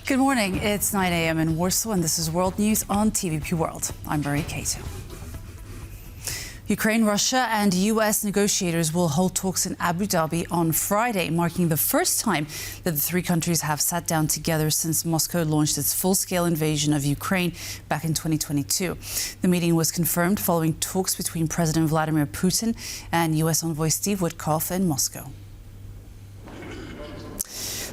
Good morning. It's 9 a.m. in Warsaw, and this is World News on TVP World. I'm Marie Cato. Ukraine, Russia and U.S. negotiators will hold talks in Abu Dhabi on Friday, marking the first time that the three countries have sat down together since Moscow launched its full-scale invasion of Ukraine back in 2022. The meeting was confirmed following talks between President Vladimir Putin and U.S. envoy Steve Witkoff in Moscow.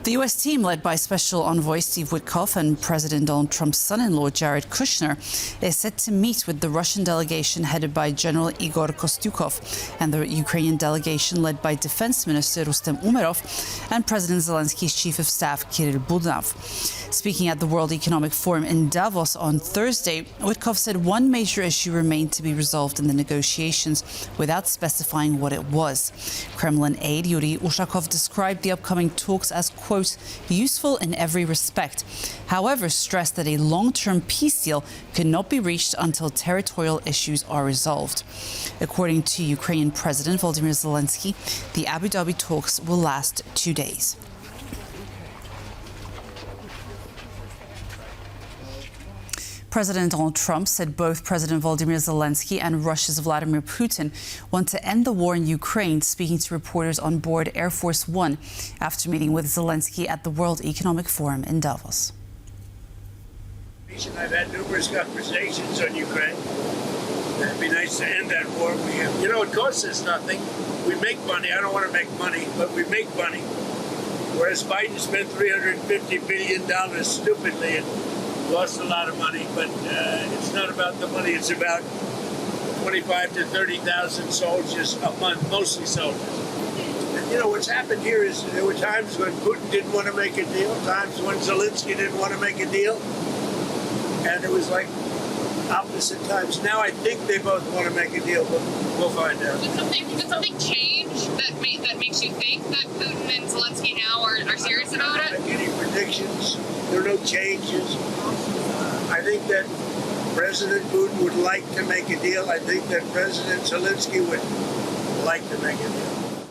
The U.S. team, led by Special Envoy Steve Witkoff and President Donald Trump's son-in-law Jared Kushner, is set to meet with the Russian delegation headed by General Igor Kostyukov and the Ukrainian delegation led by Defense Minister Rustem Umerov and President Zelensky's Chief of Staff Kirill Budanov. Speaking at the World Economic Forum in Davos on Thursday, Witkoff said one major issue remained to be resolved in the negotiations without specifying what it was. Kremlin aide Yuri Ushakov described the upcoming talks as, quote, useful in every respect. However, stressed that a long-term peace deal could not be reached until territorial issues are resolved. According to Ukrainian President Volodymyr Zelenskyy, the Abu Dhabi talks will last 2 days. President Donald Trump said both President Volodymyr Zelenskyy and Russia's Vladimir Putin want to end the war in Ukraine, speaking to reporters on board Air Force One after meeting with Zelenskyy at the World Economic Forum in Davos. I've had numerous conversations on Ukraine. It'd be nice to end that war. It costs us nothing. We make money. I don't want to make money, but we make money. Whereas Biden spent $350 billion stupidly and lost a lot of money, but it's not about the money. It's about 25 to 30,000 soldiers a month, mostly soldiers. And what's happened here is there were times when Putin didn't want to make a deal, times when Zelenskyy didn't want to make a deal, and it was like opposite times. Now I think they both want to make a deal, but we'll find out. Did something change that makes you think that Putin and Zelenskyy now are serious about it? I'm not making any predictions. There are no changes. I think that President Putin would like to make a deal. I think that President Zelenskyy would like to make a deal.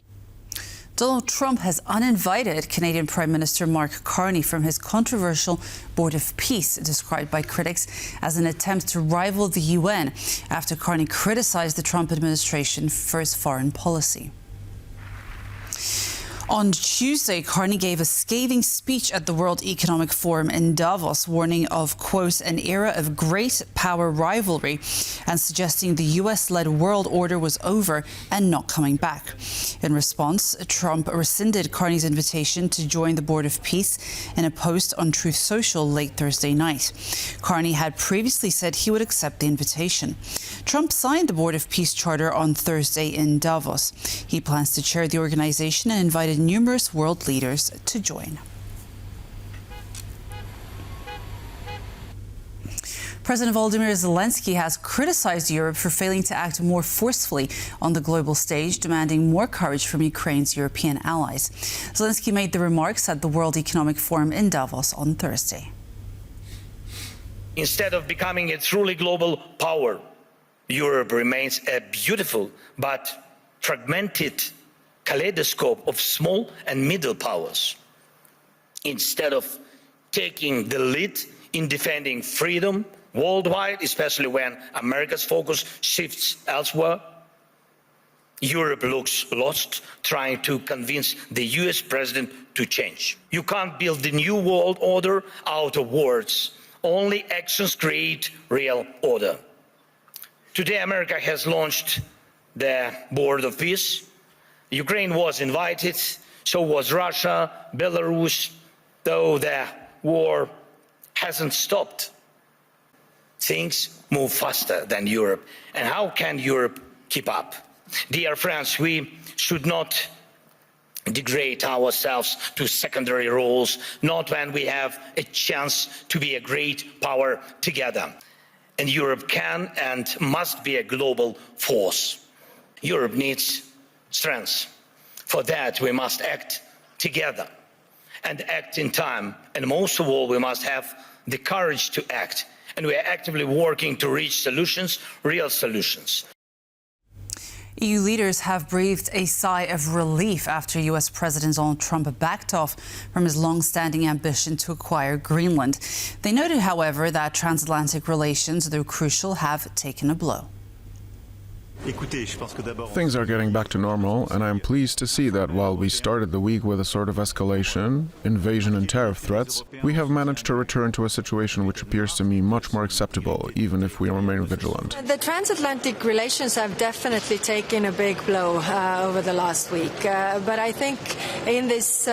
Donald Trump has uninvited Canadian Prime Minister Mark Carney from his controversial Board of Peace, described by critics as an attempt to rival the UN, after Carney criticized the Trump administration for its foreign policy. On Tuesday, Carney gave a scathing speech at the World Economic Forum in Davos, warning of, quote, an era of great power rivalry and suggesting the US-led world order was over and not coming back. In response, Trump rescinded Carney's invitation to join the Board of Peace in a post on Truth Social late Thursday night. Carney had previously said he would accept the invitation. Trump signed the Board of Peace Charter on Thursday in Davos. He plans to chair the organization and invited numerous world leaders to join. President Volodymyr Zelenskyy has criticized Europe for failing to act more forcefully on the global stage, demanding more courage from Ukraine's European allies. Zelenskyy made the remarks at the World Economic Forum in Davos on Thursday. Instead of becoming a truly global power, Europe remains a beautiful but fragmented kaleidoscope of small and middle powers. Instead of taking the lead in defending freedom worldwide, especially when America's focus shifts elsewhere, Europe looks lost, trying to convince the US president to change. You can't build the new world order out of words. Only actions create real order. Today, America has launched the Board of Peace. Ukraine was invited, so was Russia, Belarus, though the war hasn't stopped. Things move faster than Europe. And how can Europe keep up? Dear friends, we should not degrade ourselves to secondary roles, not when we have a chance to be a great power together. And Europe can and must be a global force. Europe needs strength. For that, we must act together and act in time. And most of all, we must have the courage to act. And we are actively working to reach solutions, real solutions. EU leaders have breathed a sigh of relief after US President Donald Trump backed off from his long-standing ambition to acquire Greenland. They noted, however, that transatlantic relations, though crucial, have taken a blow. Things are getting back to normal, and I am pleased to see that while we started the week with a sort of escalation, invasion and tariff threats, we have managed to return to a situation which appears to me much more acceptable, even if we remain vigilant. The transatlantic relations have definitely taken a big blow over the last week, but I think in this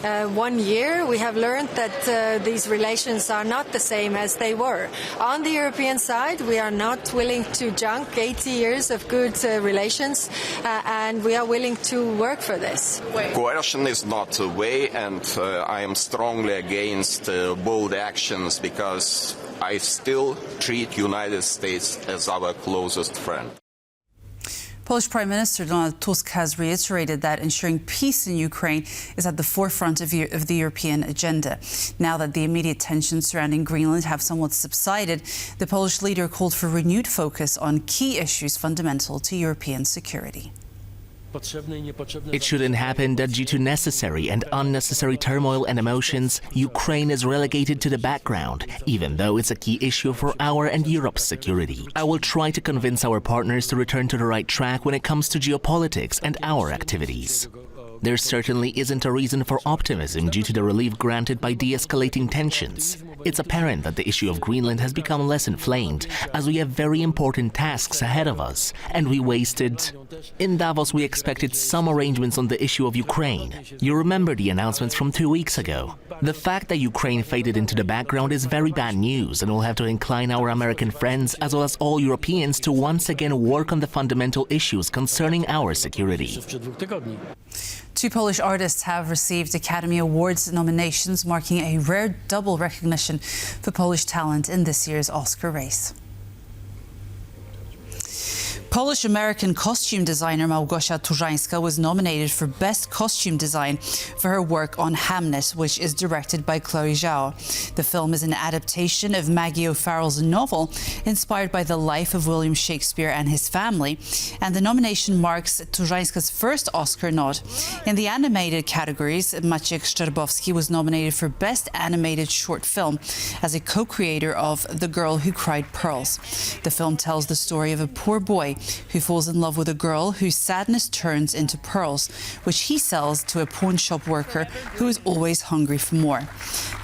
1 year we have learned that these relations are not the same as they were. On the European side, we are not willing to junk 80 years of good relations, and we are willing to work for this. Coercion is not the way, and I am strongly against bold actions because I still treat United States as our closest friend. Polish Prime Minister Donald Tusk has reiterated that ensuring peace in Ukraine is at the forefront of the European agenda. Now that the immediate tensions surrounding Greenland have somewhat subsided, the Polish leader called for renewed focus on key issues fundamental to European security. It shouldn't happen that due to necessary and unnecessary turmoil and emotions, Ukraine is relegated to the background, even though it's a key issue for our and Europe's security. I will try to convince our partners to return to the right track when it comes to geopolitics and our activities. There certainly isn't a reason for optimism due to the relief granted by de-escalating tensions. It's apparent that the issue of Greenland has become less inflamed, as we have very important tasks ahead of us, and we wasted... In Davos, we expected some arrangements on the issue of Ukraine. You remember the announcements from 2 weeks ago. The fact that Ukraine faded into the background is very bad news, and we'll have to incline our American friends, as well as all Europeans, to once again work on the fundamental issues concerning our security. 2 Polish artists have received Academy Awards nominations, marking a rare double recognition for Polish talent in this year's Oscar race. Polish-American costume designer Małgosia Turzańska was nominated for Best Costume Design for her work on Hamnet, which is directed by Chloe Zhao. The film is an adaptation of Maggie O'Farrell's novel, inspired by the life of William Shakespeare and his family, and the nomination marks Turzańska's first Oscar nod. In the animated categories, Maciek Szczerbowski was nominated for Best Animated Short Film as a co-creator of The Girl Who Cried Pearls. The film tells the story of a poor boy who falls in love with a girl whose sadness turns into pearls, which he sells to a pawn shop worker who is always hungry for more.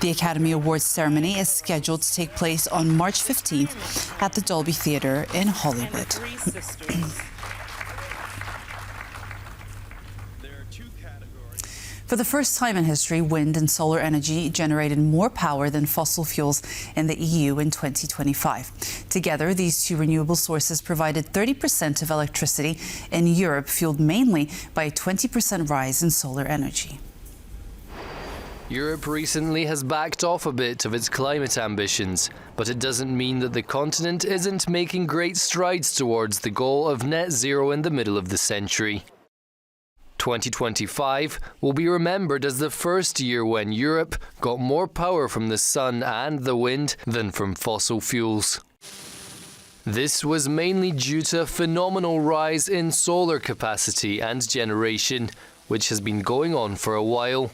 The Academy Awards ceremony is scheduled to take place on March 15th at the Dolby Theatre in Hollywood. For the first time in history, wind and solar energy generated more power than fossil fuels in the EU in 2025. Together, these 2 renewable sources provided 30% of electricity in Europe, fueled mainly by a 20% rise in solar energy. Europe recently has backed off a bit of its climate ambitions, but it doesn't mean that the continent isn't making great strides towards the goal of net zero in the middle of the century. 2025 will be remembered as the first year when Europe got more power from the sun and the wind than from fossil fuels. This was mainly due to a phenomenal rise in solar capacity and generation, which has been going on for a while.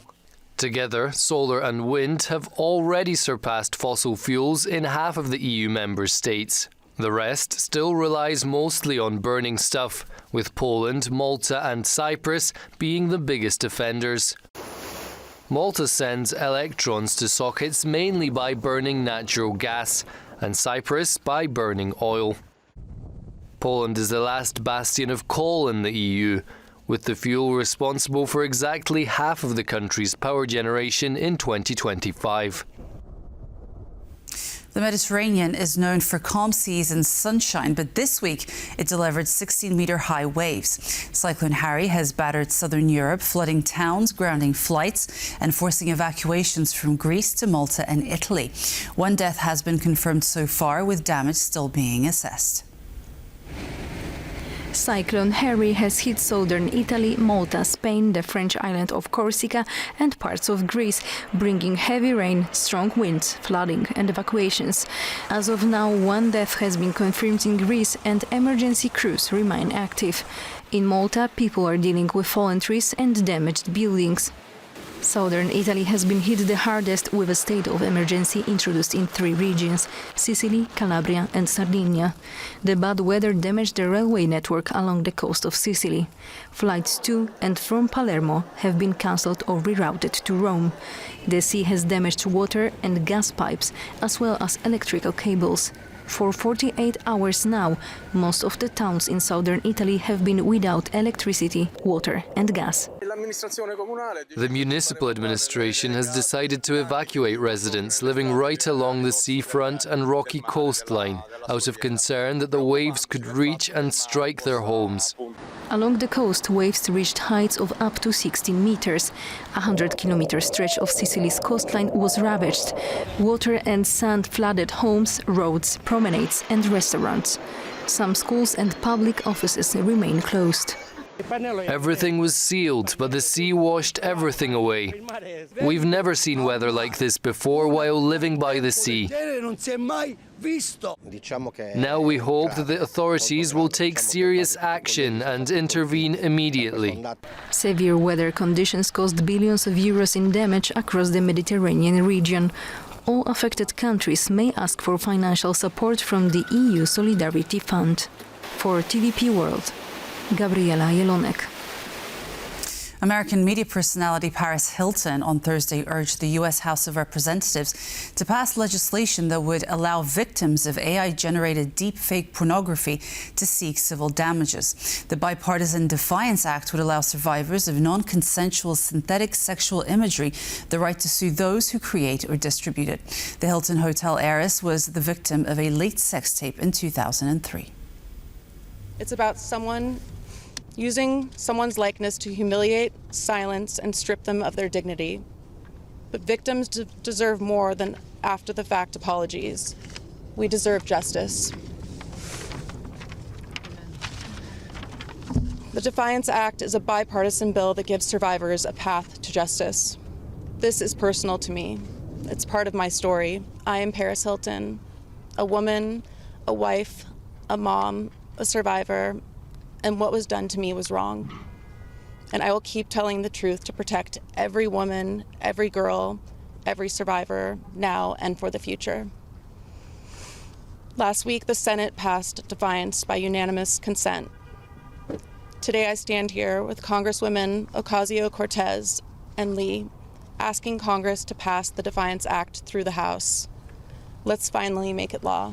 Together, solar and wind have already surpassed fossil fuels in half of the EU member states. The rest still relies mostly on burning stuff, with Poland, Malta and Cyprus being the biggest offenders. Malta sends electrons to sockets mainly by burning natural gas, and Cyprus by burning oil. Poland is the last bastion of coal in the EU, with the fuel responsible for exactly half of the country's power generation in 2025. The Mediterranean is known for calm seas and sunshine, but this week it delivered 16-meter-high waves. Cyclone Harry has battered southern Europe, flooding towns, grounding flights, and forcing evacuations from Greece to Malta and Italy. 1 death has been confirmed so far, with damage still being assessed. Cyclone Harry has hit southern Italy, Malta, Spain, the French island of Corsica and parts of Greece, bringing heavy rain, strong winds, flooding and evacuations. As of now, 1 death has been confirmed in Greece and emergency crews remain active. In Malta, people are dealing with fallen trees and damaged buildings. Southern Italy has been hit the hardest, with a state of emergency introduced in 3 regions: Sicily, Calabria and Sardinia. The bad weather damaged the railway network along the coast of Sicily. Flights to and from Palermo have been cancelled or rerouted to Rome. The sea has damaged water and gas pipes, as well as electrical cables. For 48 hours now, most of the towns in southern Italy have been without electricity, water and gas. The municipal administration has decided to evacuate residents living right along the seafront and rocky coastline, out of concern that the waves could reach and strike their homes. Along the coast, waves reached heights of up to 16 meters. A 100-kilometer stretch of Sicily's coastline was ravaged. Water and sand flooded homes, roads, promenades and restaurants. Some schools and public offices remain closed. Everything was sealed, but the sea washed everything away. We've never seen weather like this before while living by the sea. Now we hope that the authorities will take serious action and intervene immediately. Severe weather conditions caused billions of euros in damage across the Mediterranean region. All affected countries may ask for financial support from the EU Solidarity Fund. For TVP World, Gabriela Jelonek. American media personality Paris Hilton on Thursday urged the U.S. House of Representatives to pass legislation that would allow victims of AI-generated deepfake pornography to seek civil damages. The bipartisan Defiance Act would allow survivors of non-consensual synthetic sexual imagery the right to sue those who create or distribute it. The Hilton hotel heiress was the victim of a late sex tape in 2003. It's about someone using someone's likeness to humiliate, silence, and strip them of their dignity. But victims deserve more than after-the-fact apologies. We deserve justice. The Defiance Act is a bipartisan bill that gives survivors a path to justice. This is personal to me. It's part of my story. I am Paris Hilton, a woman, a wife, a mom, a survivor, and what was done to me was wrong. And I will keep telling the truth to protect every woman, every girl, every survivor, now and for the future. Last week, the Senate passed Defiance by unanimous consent. Today, I stand here with Congresswomen Ocasio-Cortez and Lee, asking Congress to pass the Defiance Act through the House. Let's finally make it law.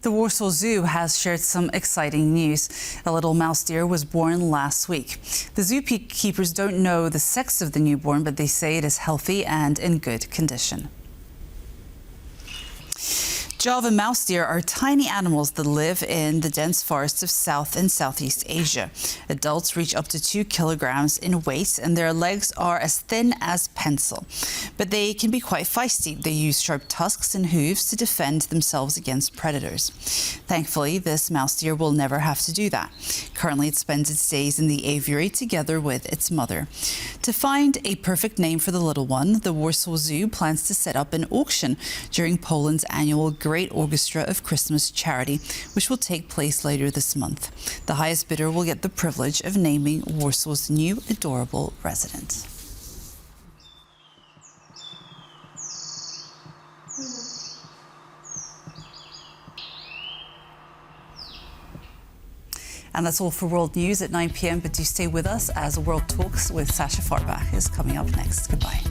The Warsaw Zoo has shared some exciting news. A little mouse deer was born last week. The zookeepers don't know the sex of the newborn, but they say it is healthy and in good condition. Java mouse deer are tiny animals that live in the dense forests of South and Southeast Asia. Adults reach up to 2 kilograms in weight, and their legs are as thin as pencil. But they can be quite feisty. They use sharp tusks and hooves to defend themselves against predators. Thankfully, this mouse deer will never have to do that. Currently, it spends its days in the aviary together with its mother. To find a perfect name for the little one, the Warsaw Zoo plans to set up an auction during Poland's annual Great Orchestra of Christmas charity, which will take place later this month. The highest bidder will get the privilege of naming Warsaw's new adorable resident. And that's all for World News at 9 p.m. But do stay with us as World Talks with Sasha Farbach is coming up next. Goodbye.